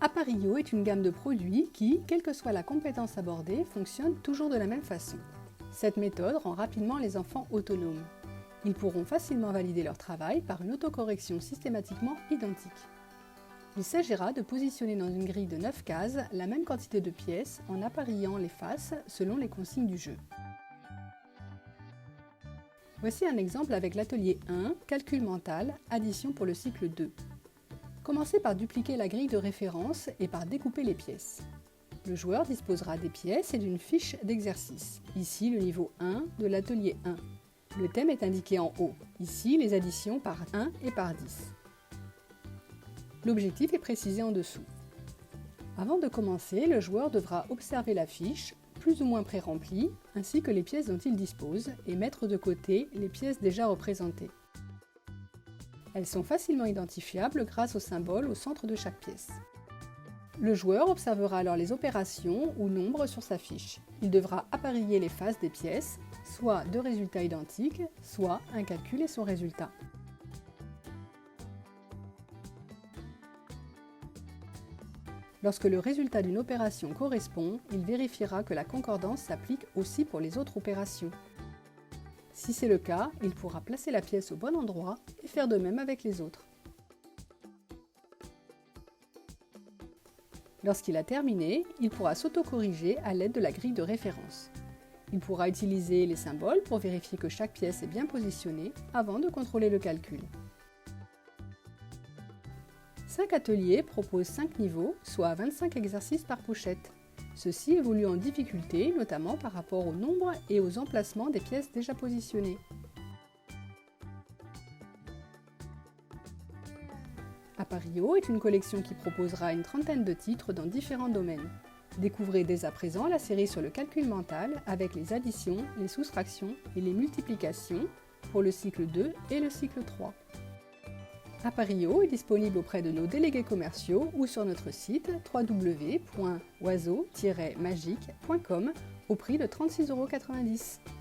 Appario est une gamme de produits qui, quelle que soit la compétence abordée, fonctionne toujours de la même façon. Cette méthode rend rapidement les enfants autonomes. Ils pourront facilement valider leur travail par une autocorrection systématiquement identique. Il s'agira de positionner dans une grille de 9 cases la même quantité de pièces en appareillant les faces selon les consignes du jeu. Voici un exemple avec l'atelier 1, calcul mental, addition pour le cycle 2. Commencez par dupliquer la grille de référence et par découper les pièces. Le joueur disposera des pièces et d'une fiche d'exercice, ici le niveau 1 de l'atelier 1. Le thème est indiqué en haut, ici les additions par 1 et par 10. L'objectif est précisé en dessous. Avant de commencer, le joueur devra observer la fiche, plus ou moins pré-remplie, ainsi que les pièces dont il dispose, et mettre de côté les pièces déjà représentées. Elles sont facilement identifiables grâce au symbole au centre de chaque pièce. Le joueur observera alors les opérations ou nombres sur sa fiche. Il devra appareiller les faces des pièces, soit deux résultats identiques, soit un calcul et son résultat. Lorsque le résultat d'une opération correspond, il vérifiera que la concordance s'applique aussi pour les autres opérations. Si c'est le cas, il pourra placer la pièce au bon endroit et faire de même avec les autres. Lorsqu'il a terminé, il pourra s'auto-corriger à l'aide de la grille de référence. Il pourra utiliser les symboles pour vérifier que chaque pièce est bien positionnée avant de contrôler le calcul. 5 ateliers proposent 5 niveaux, soit 25 exercices par pochette. Ceux-ci évoluent en difficulté, notamment par rapport au nombre et aux emplacements des pièces déjà positionnées. Appario est une collection qui proposera une trentaine de titres dans différents domaines. Découvrez dès à présent la série sur le calcul mental avec les additions, les soustractions et les multiplications pour le cycle 2 et le cycle 3. Appario est disponible auprès de nos délégués commerciaux ou sur notre site www.oiseau-magique.com au prix de 36,90 €.